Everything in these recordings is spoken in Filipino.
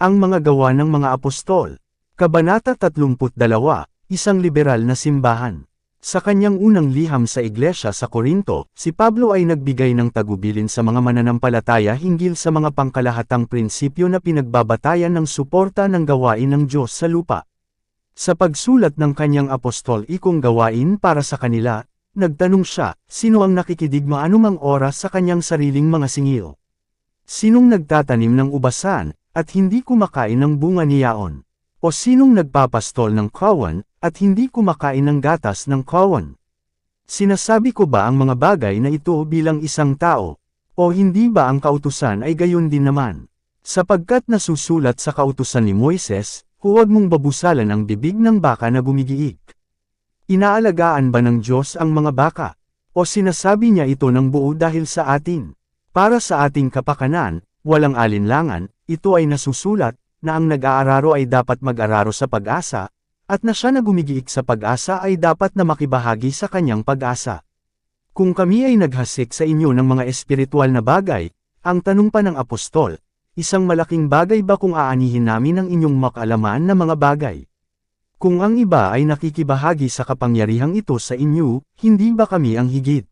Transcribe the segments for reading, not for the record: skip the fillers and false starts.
Ang mga gawa ng mga apostol. Kabanata 32, isang liberal na simbahan. Sa kanyang unang liham sa iglesia sa Korinto, si Pablo ay nagbigay ng tagubilin sa mga mananampalataya hinggil sa mga pangkalahatang prinsipyo na pinagbabatayan ng suporta ng gawain ng Diyos sa lupa. Sa pagsulat ng kanyang apostolikong gawain para sa kanila, nagtanong siya, sino ang nakikidigma anumang oras sa kanyang sariling mga singil? Sinong nagtatanim ng ubasan, at hindi kumakain ng bunga niyaon? O sinong nagpapastol ng kawan, at hindi kumakain ng gatas ng kawan? Sinasabi ko ba ang mga bagay na ito bilang isang tao? O hindi ba ang kautusan ay gayon din naman? Sapagkat nasusulat sa kautusan ni Moises, huwag mong babusalan ang bibig ng baka na gumigiik. Inaalagaan ba ng Diyos ang mga baka? O sinasabi niya ito ng buo dahil sa atin? Para sa ating kapakanan, walang alinlangan, ito ay nasusulat, na ang nag-aararo ay dapat mag-araro sa pag-asa, at na siya na gumigiik sa pag-asa ay dapat na makibahagi sa kanyang pag-asa. Kung kami ay naghasik sa inyo ng mga espiritual na bagay, ang tanong pa ng apostol, isang malaking bagay ba kung aanihin namin ang inyong makalaman na mga bagay? Kung ang iba ay nakikibahagi sa kapangyarihang ito sa inyo, hindi ba kami ang higit?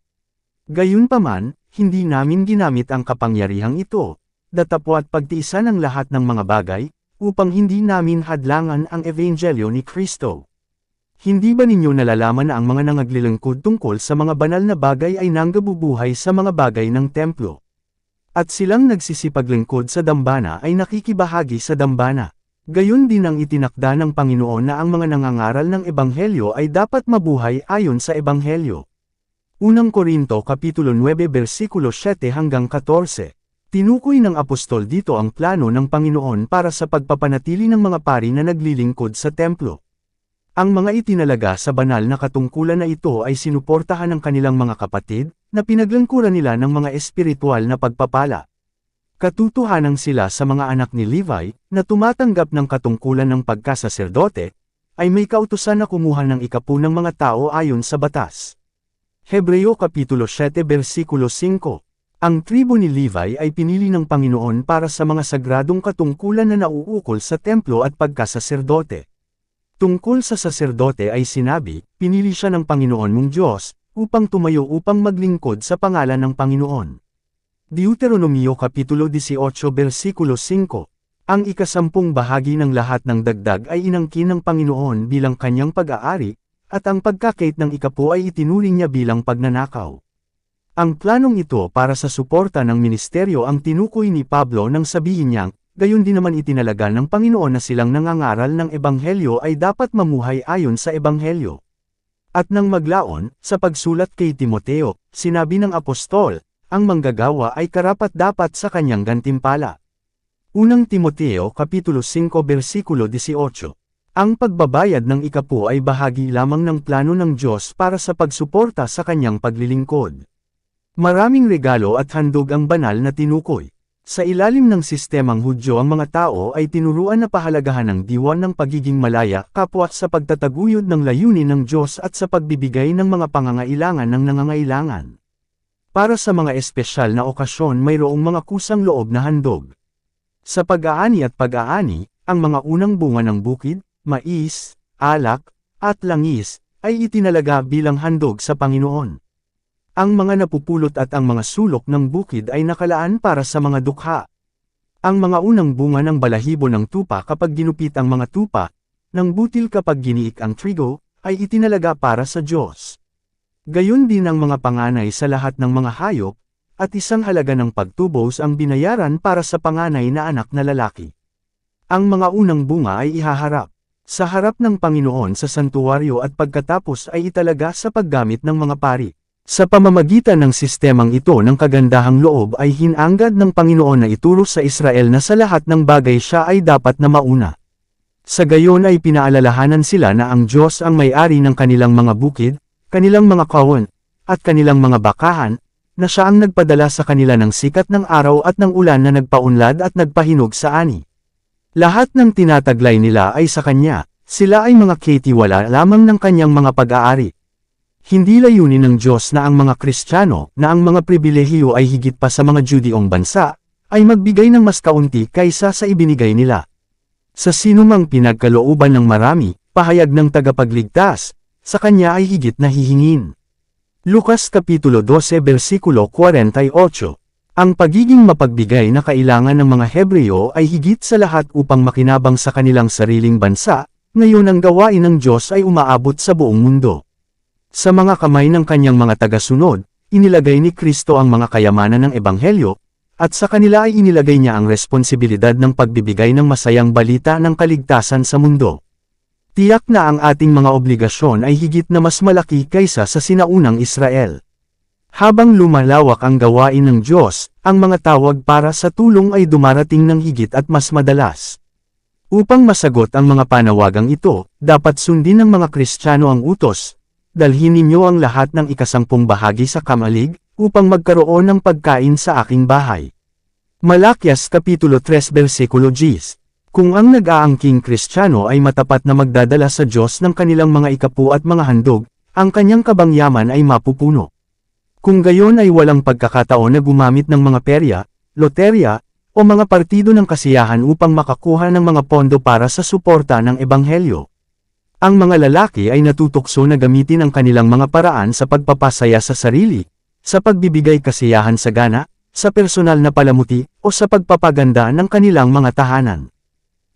Gayunpaman, hindi namin ginamit ang kapangyarihang ito, datapwat pagtiisan ang lahat ng mga bagay, upang hindi namin hadlangan ang ebanghelyo ni Kristo. Hindi ba ninyo nalalaman na ang mga nangaglilingkod tungkol sa mga banal na bagay ay nanggabubuhay sa mga bagay ng templo? At silang nagsisipaglingkod sa dambana ay nakikibahagi sa dambana. Gayon din ang itinakda ng Panginoon na ang mga nangangaral ng ebanghelyo ay dapat mabuhay ayon sa ebanghelyo. Unang Korinto Kapitulo 9 versikulo 7 hanggang 14. Tinukoy ng apostol dito ang plano ng Panginoon para sa pagpapanatili ng mga pari na naglilingkod sa templo. Ang mga itinalaga sa banal na katungkulan na ito ay sinuportahan ng kanilang mga kapatid, na pinaglingkuran nila ng mga espiritual na pagpapala. Katutuhanan sila sa mga anak ni Levi, na tumatanggap ng katungkulan ng pagkasaserdote, ay may kautusan na kumuha ng ikapu ng mga tao ayon sa batas. Hebreo Kapitulo 7 versikulo 5. Ang tribo ni Levi ay pinili ng Panginoon para sa mga sagradong katungkulan na nauukol sa templo at pagkasaserdote. Tungkol sa saserdote ay sinabi, pinili siya ng Panginoon mong Diyos, upang tumayo upang maglingkod sa pangalan ng Panginoon. Deuteronomio Kapitulo 18 versikulo 5. Ang ikasampung bahagi ng lahat ng dagdag ay inangkin ng Panginoon bilang kanyang pag-aari, at ang pagkakait ng ikapu ay itinuring niya bilang pagnanakaw. Ang planong ito para sa suporta ng ministeryo ang tinukoy ni Pablo nang sabihin niyang, gayon din naman itinalaga ng Panginoon na silang nangangaral ng ebanghelyo ay dapat mamuhay ayon sa ebanghelyo. At nang maglaon, sa pagsulat kay Timoteo, sinabi ng apostol, ang manggagawa ay karapat-dapat sa kanyang gantimpala. Unang Timoteo Kapitulo 5 versikulo 18. Ang pagbabayad ng ikapu ay bahagi lamang ng plano ng Diyos para sa pagsuporta sa kanyang paglilingkod. Maraming regalo at handog ang banal na tinukoy. Sa ilalim ng sistemang Hudyo ang mga tao ay tinuruan na pahalagahan ng diwan ng pagiging malaya kapwa sa pagtataguyod ng layunin ng Diyos at sa pagbibigay ng mga pangangailangan ng nangangailangan. Para sa mga espesyal na okasyon mayroong mga kusang loob na handog. Sa pag-aani at pag-aani, ang mga unang bunga ng bukid, mais, alak, at langis, ay itinalaga bilang handog sa Panginoon. Ang mga napupulot at ang mga sulok ng bukid ay nakalaan para sa mga dukha. Ang mga unang bunga ng balahibo ng tupa kapag ginupit ang mga tupa, ng butil kapag giniik ang trigo, ay itinalaga para sa Diyos. Gayon din ang mga panganay sa lahat ng mga hayop, at isang halaga ng pagtubos ang binayaran para sa panganay na anak na lalaki. Ang mga unang bunga ay ihaharap sa harap ng Panginoon sa santuwaryo at pagkatapos ay italaga sa paggamit ng mga pari. Sa pamamagitan ng sistemang ito ng kagandahang loob ay hinanggad ng Panginoon na ituro sa Israel na sa lahat ng bagay siya ay dapat na mauna. Sa gayon ay pinaalalahanan sila na ang Diyos ang may-ari ng kanilang mga bukid, kanilang mga kawan, at kanilang mga bakahan, na siya ang nagpadala sa kanila ng sikat ng araw at ng ulan na nagpaunlad at nagpahinog sa ani. Lahat ng tinataglay nila ay sa Kanya, sila ay mga katiwala lamang ng Kanyang mga pag-aari. Hindi layunin ng Diyos na ang mga Kristiyano, na ang mga pribilehiyo ay higit pa sa mga Judeong bansa, ay magbigay ng mas kaunti kaysa sa ibinigay nila. Sa sinumang pinagkalooban ng marami, pahayag ng tagapagligtas, sa kanya ay higit na hihingin. Lucas Kapitulo 12 versikulo 48. Ang pagiging mapagbigay na kailangan ng mga Hebreo ay higit sa lahat upang makinabang sa kanilang sariling bansa, ngayon ang gawain ng Diyos ay umaabot sa buong mundo. Sa mga kamay ng kanyang mga tagasunod, inilagay ni Kristo ang mga kayamanan ng Ebanghelyo, at sa kanila ay inilagay niya ang responsibilidad ng pagbibigay ng masayang balita ng kaligtasan sa mundo. Tiyak na ang ating mga obligasyon ay higit na mas malaki kaysa sa sinaunang Israel. Habang lumalawak ang gawain ng Diyos, ang mga tawag para sa tulong ay dumarating ng higit at mas madalas. Upang masagot ang mga panawagang ito, dapat sundin ng mga Kristiyano ang utos, dalhin ninyo ang lahat ng ikasampung bahagi sa kamalig, upang magkaroon ng pagkain sa aking bahay. Malakyas Kapitulo 3 versikulo 10. Kung ang nag-aangking Kristiyano ay matapat na magdadala sa Diyos ng kanilang mga ikapu at mga handog, ang kanyang kabangyaman ay mapupuno. Kung gayon ay walang pagkakataon na gumamit ng mga perya, loterya, o mga partido ng kasiyahan upang makakuha ng mga pondo para sa suporta ng Ebanghelyo. Ang mga lalaki ay natutukso na gamitin ang kanilang mga paraan sa pagpapasaya sa sarili, sa pagbibigay kasiyahan sa gana, sa personal na palamuti, o sa pagpapaganda ng kanilang mga tahanan.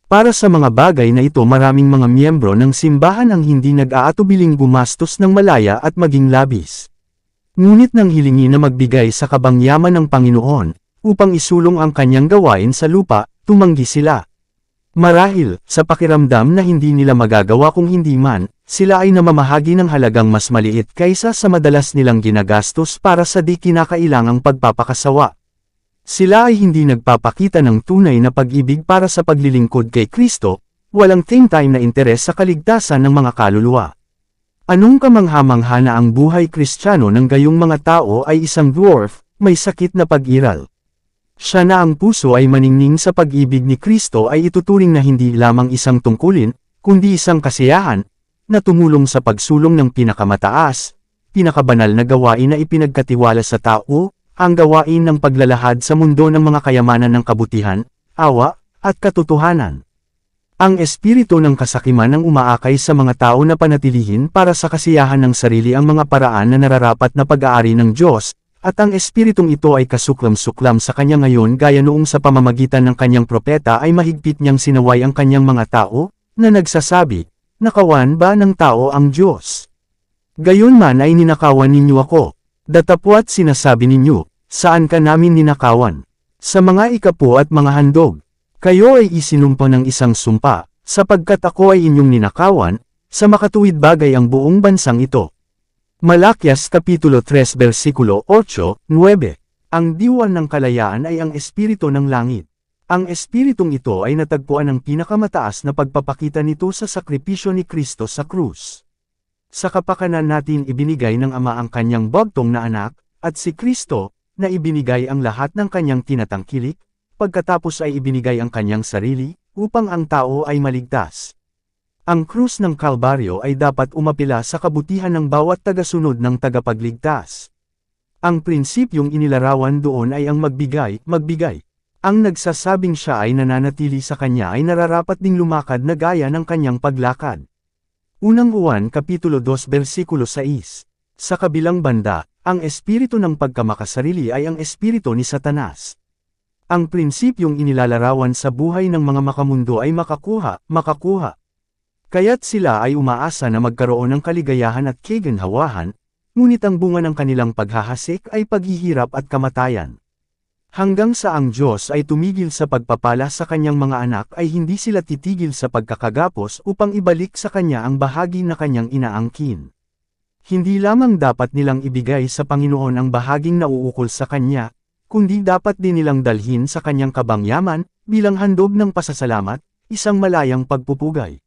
Para sa mga bagay na ito maraming mga miyembro ng simbahan ang hindi nag-aatubiling gumastos ng malaya at maging labis. Ngunit nang hilingi na magbigay sa kabangyaman ng Panginoon, upang isulong ang kanyang gawain sa lupa, tumanggi sila. Marahil, sa pakiramdam na hindi nila magagawa kung hindi man, sila ay namamahagi ng halagang mas maliit kaysa sa madalas nilang ginagastos para sa di kinakailangang pagpapakasawa. Sila ay hindi nagpapakita ng tunay na pag-ibig para sa paglilingkod kay Kristo, walang time na interes sa kaligtasan ng mga kaluluwa. Anong kamangha-mangha na ang buhay Kristiyano ng gayong mga tao ay isang dwarf, may sakit na pag-iral. Siya na ang puso ay maningning sa pag-ibig ni Kristo ay ituturing na hindi lamang isang tungkulin, kundi isang kasiyahan, na tumulong sa pagsulong ng pinakamataas, pinakabanal na gawain na ipinagkatiwala sa tao, ang gawain ng paglalahad sa mundo ng mga kayamanan ng kabutihan, awa, at katotohanan. Ang espiritu ng kasakiman ang umaakay sa mga tao na panatilihin para sa kasiyahan ng sarili ang mga paraan na nararapat na pag-aari ng Diyos, at ang espiritong ito ay kasuklam-suklam sa kanya ngayon gaya noong sa pamamagitan ng kanyang propeta ay mahigpit niyang sinaway ang kanyang mga tao, na nagsasabi, "Nakawan ba ng tao ang Diyos? Gayon man ay ninakawan ninyo ako. Datapwat sinasabi ninyo, saan ka namin ninakawan? Sa mga ikapu at mga handog. Kayo ay isinumpa ng isang sumpa, sapagkat ako ay inyong ninakawan, sa makatuwid bagay ang buong bansang ito." Malakyas Kapitulo 3 versikulo 8-9. Ang diwan ng kalayaan ay ang espiritu ng langit. Ang espiritong ito ay natagpuan ng pinakamataas na pagpapakita nito sa sakripisyo ni Kristo sa krus. Sa kapakanan natin ibinigay ng Ama ang kanyang bagtong na anak, at si Kristo, na ibinigay ang lahat ng kanyang tinatangkilik, pagkatapos ay ibinigay ang kanyang sarili, upang ang tao ay maligtas. Ang krus ng Kalbaryo ay dapat umapila sa kabutihan ng bawat tagasunod ng tagapagligtas. Ang prinsipyong inilarawan doon ay ang magbigay. Ang nagsasabing siya ay nananatili sa kanya ay nararapat ding lumakad na gaya ng kanyang paglakad. Unang Juan Kapitulo 2 versikulo 6. Sa kabilang banda, ang espiritu ng pagkamakasarili ay ang espiritu ni Satanas. Ang prinsipyong inilalarawan sa buhay ng mga makamundo ay makakuha. Kaya't sila ay umaasa na magkaroon ng kaligayahan at kaginhawahan, ngunit ang bunga ng kanilang paghahasik ay paghihirap at kamatayan. Hanggang sa ang Diyos ay tumigil sa pagpapala sa kanyang mga anak ay hindi sila titigil sa pagkakagapos upang ibalik sa kanya ang bahagi na kanyang inaangkin. Hindi lamang dapat nilang ibigay sa Panginoon ang bahaging nauukol sa kanya, kundi dapat din nilang dalhin sa kanyang kabangyaman, bilang handog ng pasasalamat, isang malayang pagpupugay.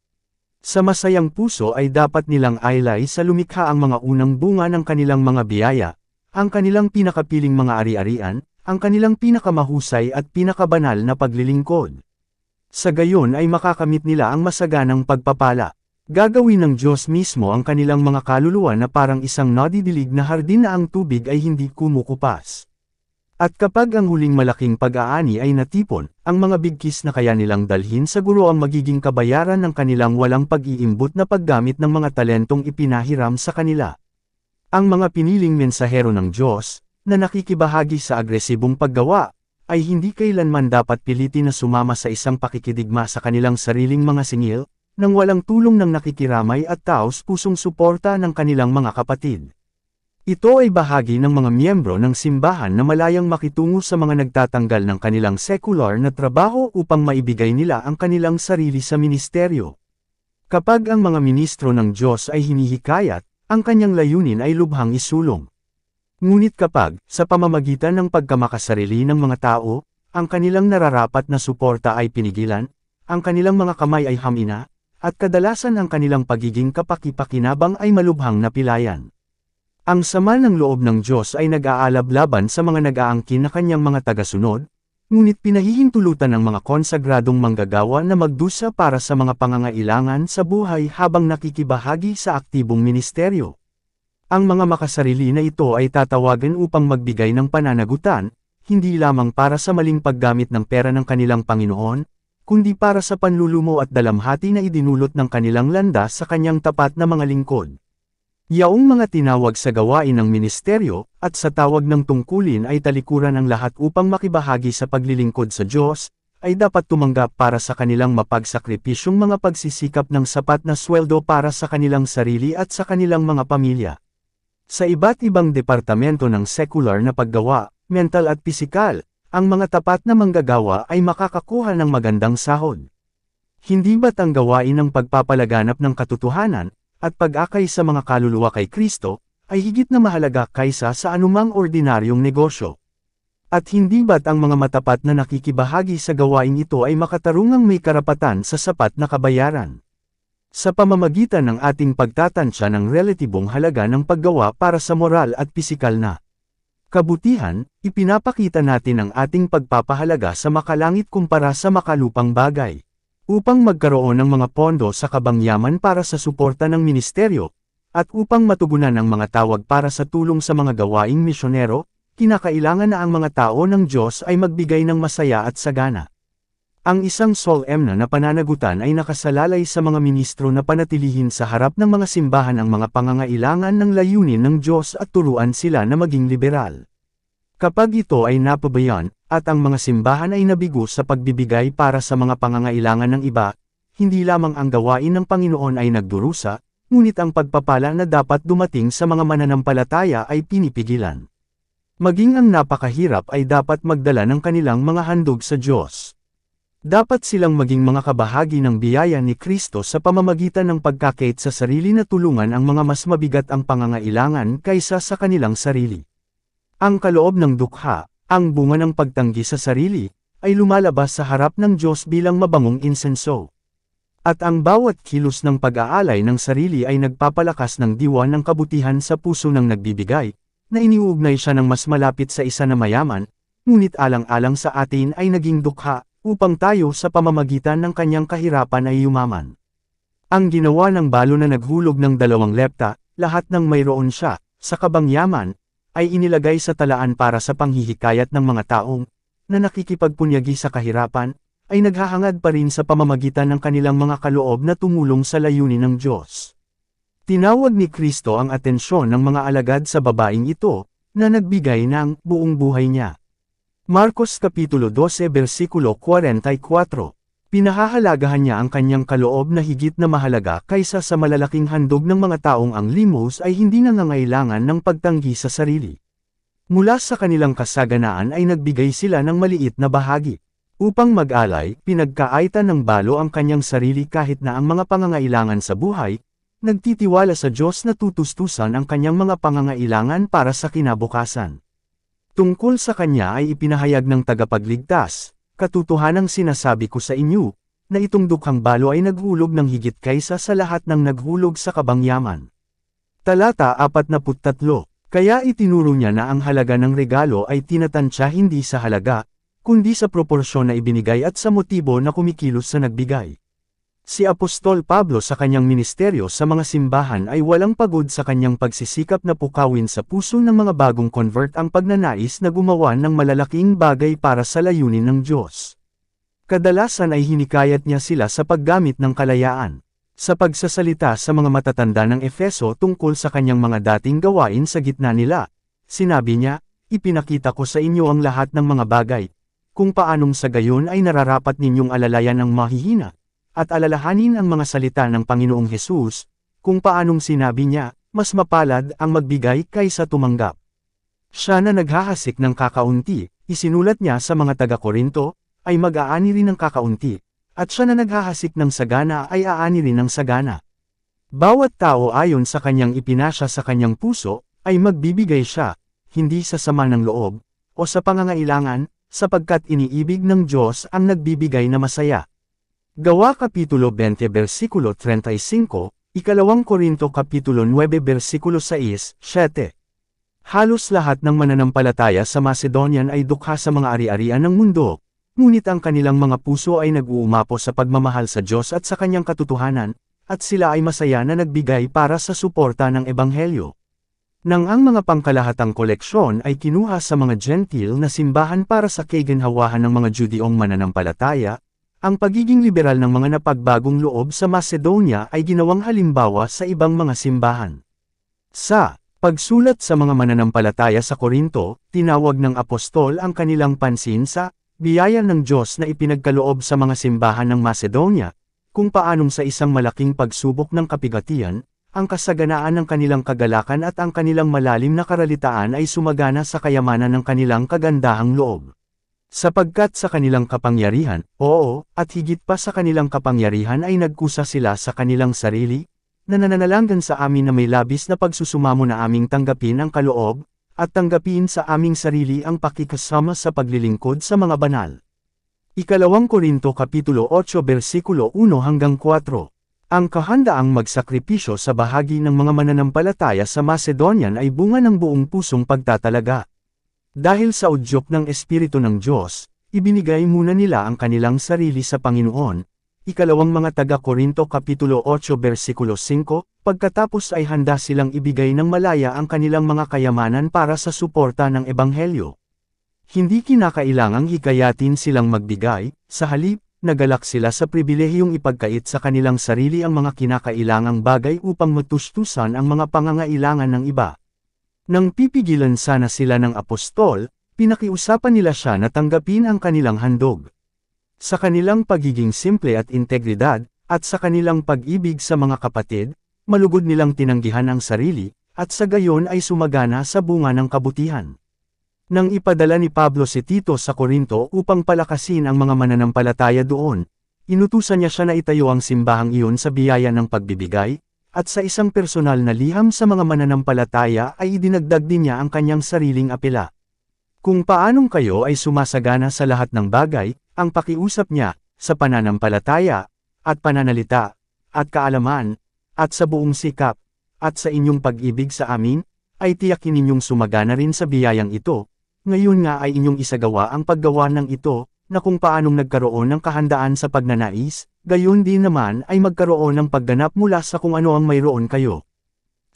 Sa masayang puso ay dapat nilang ailay sa lumikha ang mga unang bunga ng kanilang mga biyaya, ang kanilang pinakapiling mga ari-arian, ang kanilang pinakamahusay at pinakabanal na paglilingkod. Sa gayon ay makakamit nila ang masaganang pagpapala. Gagawin ng Diyos mismo ang kanilang mga kaluluwa na parang isang nadidilig na hardin na ang tubig ay hindi kumukupas. At kapag ang huling malaking pag-aani ay natipon, ang mga bigkis na kaya nilang dalhin sa guro ang magiging kabayaran ng kanilang walang pag-iimbot na paggamit ng mga talentong ipinahiram sa kanila. Ang mga piniling mensahero ng Diyos, na nakikibahagi sa agresibong paggawa, ay hindi kailanman dapat pilitin na sumama sa isang pakikidigma sa kanilang sariling mga singil, nang walang tulong ng nakikiramay at taos-pusong suporta ng kanilang mga kapatid. Ito ay bahagi ng mga miyembro ng simbahan na malayang makitungo sa mga nagtatanggal ng kanilang sekular na trabaho upang maibigay nila ang kanilang sarili sa ministeryo. Kapag ang mga ministro ng Diyos ay hinihikayat, ang kanyang layunin ay lubhang isulong. Ngunit kapag, sa pamamagitan ng pagkamakasarili ng mga tao, ang kanilang nararapat na suporta ay pinigilan, ang kanilang mga kamay ay hamina, at kadalasan ang kanilang pagiging kapaki-pakinabang ay malubhang napilayan. Ang sama ng loob ng Diyos ay nag-aalab laban sa mga nag-aangkin na kanyang mga tagasunod, ngunit pinahihintulutan ng mga konsagradong manggagawa na magdusa para sa mga pangangailangan sa buhay habang nakikibahagi sa aktibong ministeryo. Ang mga makasarili na ito ay tatawagan upang magbigay ng pananagutan, hindi lamang para sa maling paggamit ng pera ng kanilang Panginoon, kundi para sa panlulumo at dalamhati na idinulot ng kanilang landas sa kanyang tapat na mga lingkod. Yaong mga tinawag sa gawain ng ministeryo, at sa tawag ng tungkulin ay talikuran ang lahat upang makibahagi sa paglilingkod sa Diyos, ay dapat tumanggap para sa kanilang mapagsakripisyong mga pagsisikap ng sapat na sweldo para sa kanilang sarili at sa kanilang mga pamilya. Sa iba't ibang departamento ng sekular na paggawa, mental at pisikal, ang mga tapat na manggagawa ay makakakuha ng magandang sahod. Hindi ba't ang gawain ng pagpapalaganap ng katotohanan, at pag-akay sa mga kaluluwa kay Kristo, ay higit na mahalaga kaysa sa anumang ordinaryong negosyo? At hindi ba't ang mga matapat na nakikibahagi sa gawain ito ay makatarungang may karapatan sa sapat na kabayaran? Sa pamamagitan ng ating pagtatansya ng relatibong halaga ng paggawa para sa moral at pisikal na kabutihan, ipinapakita natin ang ating pagpapahalaga sa makalangit kumpara sa makalupang bagay. Upang magkaroon ng mga pondo sa kabangyaman para sa suporta ng ministeryo, at upang matugunan ang mga tawag para sa tulong sa mga gawaing misyonero, kinakailangan na ang mga tao ng Diyos ay magbigay ng masaya at sagana. Ang isang solemn na pananagutan ay nakasalalay sa mga ministro na panatilihin sa harap ng mga simbahan ang mga pangangailangan ng layunin ng Diyos at turuan sila na maging liberal. Kapag ito ay napabayan, at ang mga simbahan ay nabigo sa pagbibigay para sa mga pangangailangan ng iba, hindi lamang ang gawain ng Panginoon ay nagdurusa, ngunit ang pagpapala na dapat dumating sa mga mananampalataya ay pinipigilan. Maging ang napakahirap ay dapat magdala ng kanilang mga handog sa Diyos. Dapat silang maging mga kabahagi ng biyaya ni Kristo sa pamamagitan ng pagkakait sa sarili na tulungan ang mga mas mabigat ang pangangailangan kaysa sa kanilang sarili. Ang kaloob ng dukha, ang bunga ng pagtanggi sa sarili, ay lumalabas sa harap ng Diyos bilang mabangong insenso. At ang bawat kilos ng pag-aalay ng sarili ay nagpapalakas ng diwa ng kabutihan sa puso ng nagbibigay, na iniuugnay siya ng mas malapit sa isa na mayaman, ngunit alang-alang sa atin ay naging dukha, upang tayo sa pamamagitan ng kanyang kahirapan ay yumaman. Ang ginawa ng balo na naghulog ng 2 lepta, lahat ng mayroon siya, sa kabangyaman, ay inilagay sa talaan para sa panghihikayat ng mga taong, na nakikipagpunyagi sa kahirapan, ay naghahangad pa rin sa pamamagitan ng kanilang mga kaloob na tumulong sa layunin ng Diyos. Tinawag ni Kristo ang atensyon ng mga alagad sa babaeng ito, na nagbigay ng buong buhay niya. Marcos Kapitulo 12 versikulo 44. Pinahahalagahan niya ang kanyang kaloob na higit na mahalaga kaysa sa malalaking handog ng mga taong ang limos ay hindi nangangailangan ng pagtanggi sa sarili. Mula sa kanilang kasaganaan ay nagbigay sila ng maliit na bahagi. Upang mag-alay, pinagkaaitan ng balo ang kanyang sarili kahit na ang mga pangangailangan sa buhay, nagtitiwala sa Diyos na tutustusan ang kanyang mga pangangailangan para sa kinabukasan. Tungkol sa kanya ay ipinahayag ng tagapagligtas, katotohanang sinasabi ko sa inyo, na itong dukhang balo ay naghulog ng higit kaysa sa lahat ng naghulog sa kabangyaman. Talata 43. Kaya itinuro niya na ang halaga ng regalo ay tinatansya hindi sa halaga, kundi sa proporsyon na ibinigay at sa motibo na kumikilos sa nagbigay. Si Apostol Pablo sa kanyang ministeryo sa mga simbahan ay walang pagod sa kanyang pagsisikap na pukawin sa puso ng mga bagong convert ang pagnanais na gumawa ng malalaking bagay para sa layunin ng Diyos. Kadalasan ay hinikayat niya sila sa paggamit ng kalayaan. Sa pagsasalita sa mga matatanda ng Efeso tungkol sa kanyang mga dating gawain sa gitna nila, sinabi niya, "Ipinakita ko sa inyo ang lahat ng mga bagay, kung paanong sa gayon ay nararapat ninyong alalayan ang mahihina, at alalahanin ang mga salita ng Panginoong Hesus, kung paanong sinabi niya, mas mapalad ang magbigay kaysa tumanggap." Siya na naghahasik ng kakaunti, isinulat niya sa mga taga-Korinto, ay mag-aani rin ng kakaunti, at siya na naghahasik ng sagana ay aani rin ng sagana. Bawat tao ayon sa kanyang ipinasya sa kanyang puso, ay magbibigay siya, hindi sa sama ng loob, o sa pangangailangan, sapagkat iniibig ng Diyos ang nagbibigay na masaya. Gawa Kapitulo 20 versikulo 35, Ikalawang Korinto Kapitulo 9 versikulo 6-7. Halos lahat ng mananampalataya sa Macedonian ay dukha sa mga ari-arian ng mundo, ngunit ang kanilang mga puso ay nag-uumapo sa pagmamahal sa Diyos at sa kanyang katotohanan, at sila ay masaya na nagbigay para sa suporta ng Ebanghelyo. Nang ang mga pangkalahatang koleksyon ay kinuha sa mga Gentile na simbahan para sa kaginhawahan ng mga Judeong mananampalataya, ang pagiging liberal ng mga napagbagong loob sa Macedonia ay ginawang halimbawa sa ibang mga simbahan. Sa pagsulat sa mga mananampalataya sa Korinto, tinawag ng apostol ang kanilang pansin sa biyaya ng Diyos na ipinagkaloob sa mga simbahan ng Macedonia, kung paanong sa isang malaking pagsubok ng kapigatian, ang kasaganaan ng kanilang kagalakan at ang kanilang malalim na karalitaan ay sumagana sa kayamanan ng kanilang kagandahang loob. Sapagkat sa kanilang kapangyarihan, oo, at higit pa sa kanilang kapangyarihan ay nagkusa sila sa kanilang sarili, na nananalangan sa amin na may labis na pagsusumamo na aming tanggapin ang kaloob, at tanggapin sa aming sarili ang pakikasama sa paglilingkod sa mga banal. Ikalawang Korinto Kapitulo 8 versikulo 1-4. Ang kahandaang magsakripisyo sa bahagi ng mga mananampalataya sa Macedonian ay bunga ng buong pusong pagtatalaga. Dahil sa udyok ng Espiritu ng Diyos, ibinigay muna nila ang kanilang sarili sa Panginoon. Ikalawang mga taga-Korinto Kapitulo 8 versikulo 5, pagkatapos ay handa silang ibigay ng malaya ang kanilang mga kayamanan para sa suporta ng Ebanghelyo. Hindi kinakailangang hikayatin silang magbigay, sa halip, nagalak sila sa pribilehiyong ipagkait sa kanilang sarili ang mga kinakailangang bagay upang matustusan ang mga pangangailangan ng iba. Nang pipigilan sana sila ng apostol, pinakiusapan nila siya na tanggapin ang kanilang handog. Sa kanilang pagiging simple at integridad, at sa kanilang pag-ibig sa mga kapatid, malugod nilang tinanggihan ang sarili, at sa gayon ay sumagana sa bunga ng kabutihan. Nang ipadala ni Pablo si Tito sa Korinto upang palakasin ang mga mananampalataya doon, inutusan niya siya na itayo ang simbahang iyon sa biyaya ng pagbibigay, at sa isang personal na liham sa mga mananampalataya ay idinagdag din niya ang kanyang sariling apela. Kung paanong kayo ay sumasagana sa lahat ng bagay, ang pakiusap niya, sa pananampalataya, at pananalita, at kaalaman, at sa buong sikap, at sa inyong pag-ibig sa amin, ay tiyakin ninyong sumagana rin sa biyayang ito. Ngayon nga ay inyong isagawa ang paggawa ng ito, na kung paanong nagkaroon ng kahandaan sa pagnanais, gayon din naman ay magkaroon ng pagganap mula sa kung ano ang mayroon kayo.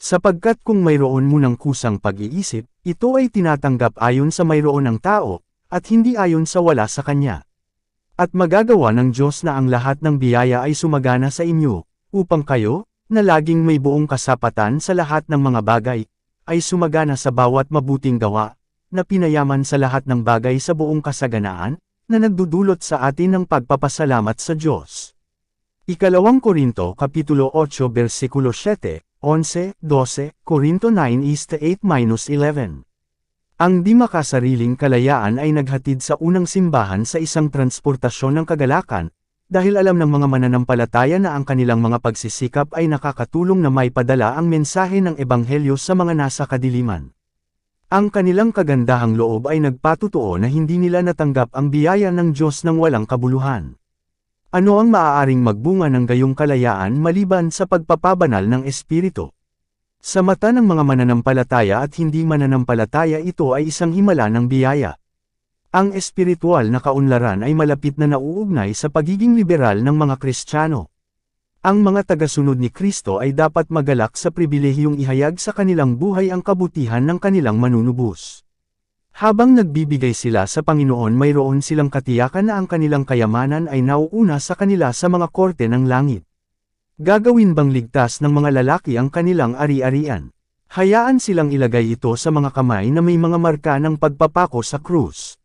Sapagkat kung mayroon mo ng kusang pag-iisip, ito ay tinatanggap ayon sa mayroon ng tao, at hindi ayon sa wala sa kanya. At magagawa ng Diyos na ang lahat ng biyaya ay sumagana sa inyo, upang kayo, na laging may buong kasapatan sa lahat ng mga bagay, ay sumagana sa bawat mabuting gawa, na pinayaman sa lahat ng bagay sa buong kasaganaan, na nagdudulot sa atin ng pagpapasalamat sa Diyos. Ikalawang Korinto Kapitulo 8 versikulo 7, 11, 12, Korinto 9:8-11. Ang di makasariling kalayaan ay naghatid sa unang simbahan sa isang transportasyon ng kagalakan, dahil alam ng mga mananampalataya na ang kanilang mga pagsisikap ay nakakatulong na maipadala ang mensahe ng Ebanghelyo sa mga nasa kadiliman. Ang kanilang kagandahang loob ay nagpatutuo na hindi nila natanggap ang biyaya ng Diyos ng walang kabuluhan. Ano ang maaaring magbunga ng gayong kalayaan maliban sa pagpapabanal ng Espiritu? Sa mata ng mga mananampalataya at hindi mananampalataya, ito ay isang himala ng biyaya. Ang espiritual na kaunlaran ay malapit na nauugnay sa pagiging liberal ng mga Kristiyano. Ang mga tagasunod ni Kristo ay dapat magalak sa pribilehiyong ihayag sa kanilang buhay ang kabutihan ng kanilang manunubos. Habang nagbibigay sila sa Panginoon, mayroon silang katiyakan na ang kanilang kayamanan ay nauuna sa kanila sa mga korte ng langit. Gagawin bang ligtas ng mga lalaki ang kanilang ari-arian? Hayaan silang ilagay ito sa mga kamay na may mga marka ng pagpapako sa krus.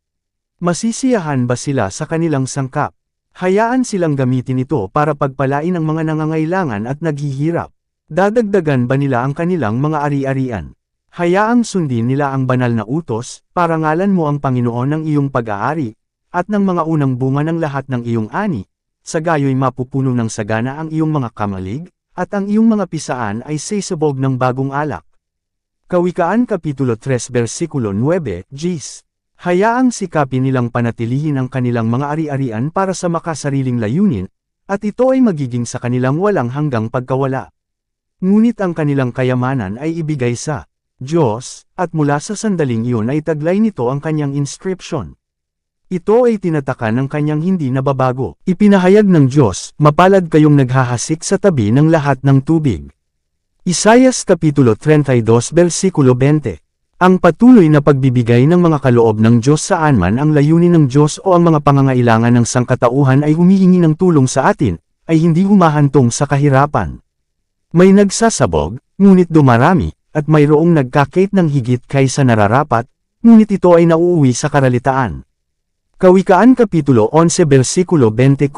Masisiyahan ba sila sa kanilang sangkap? Hayaan silang gamitin ito para pagpalain ang mga nangangailangan at naghihirap. Dadagdagan ba nila ang kanilang mga ari-arian? Hayaang sundin nila ang banal na utos, parangalan mo ang Panginoon ng iyong pag-aari, at ng mga unang bunga ng lahat ng iyong ani, sa gayo'y mapupuno ng sagana ang iyong mga kamalig, at ang iyong mga pisaan ay sasabog ng bagong alak. Kawikaan Kapitulo 3 Versikulo 9, Gs. Hayaang sikapin nilang panatilihin ang kanilang mga ari-arian para sa makasariling layunin, at ito ay magiging sa kanilang walang hanggang pagkawala. Ngunit ang kanilang kayamanan ay ibigay sa Diyos, at mula sa sandaling iyon ay taglay nito ang kanyang inscription. Ito ay tinatakan ng kanyang hindi nababago. Ipinahayag ng Diyos, mapalad kayong naghahasik sa tabi ng lahat ng tubig. Isaias Kapitulo 32 Versikulo 20. Ang patuloy na pagbibigay ng mga kaloob ng Diyos saan man ang layunin ng Diyos o ang mga pangangailangan ng sangkatauhan ay humihingi ng tulong sa atin, ay hindi humahantong sa kahirapan. May nagsasabog, ngunit dumarami, at mayroong nagkakait ng higit kaysa nararapat, ngunit ito ay nauuwi sa karalitaan. Kawikaan Kapitulo 11 Versikulo 24.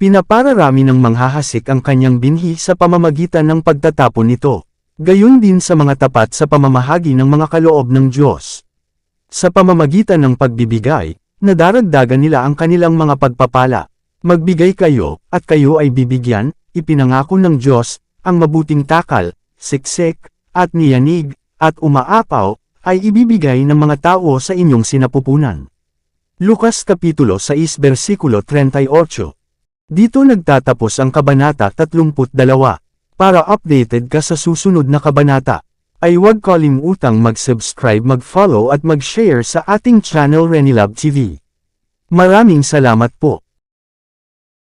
Pinapararami ng manghahasik ang kanyang binhi sa pamamagitan ng pagtatapon nito. Gayon din sa mga tapat sa pamamahagi ng mga kaloob ng Diyos. Sa pamamagitan ng pagbibigay, nadaragdagan nila ang kanilang mga pagpapala. Magbigay kayo, at kayo ay bibigyan, ipinangako ng Diyos, ang mabuting takal, siksik, at niyanig, at umaapaw, ay ibibigay ng mga tao sa inyong sinapupunan. Lukas Kapitulo 6 Versikulo 38. Dito nagtatapos ang Kabanata 32. Para updated ka sa susunod na kabanata, ay huwag kalimutang mag-subscribe, mag-follow at mag-share sa ating channel Renilab TV. Maraming salamat po.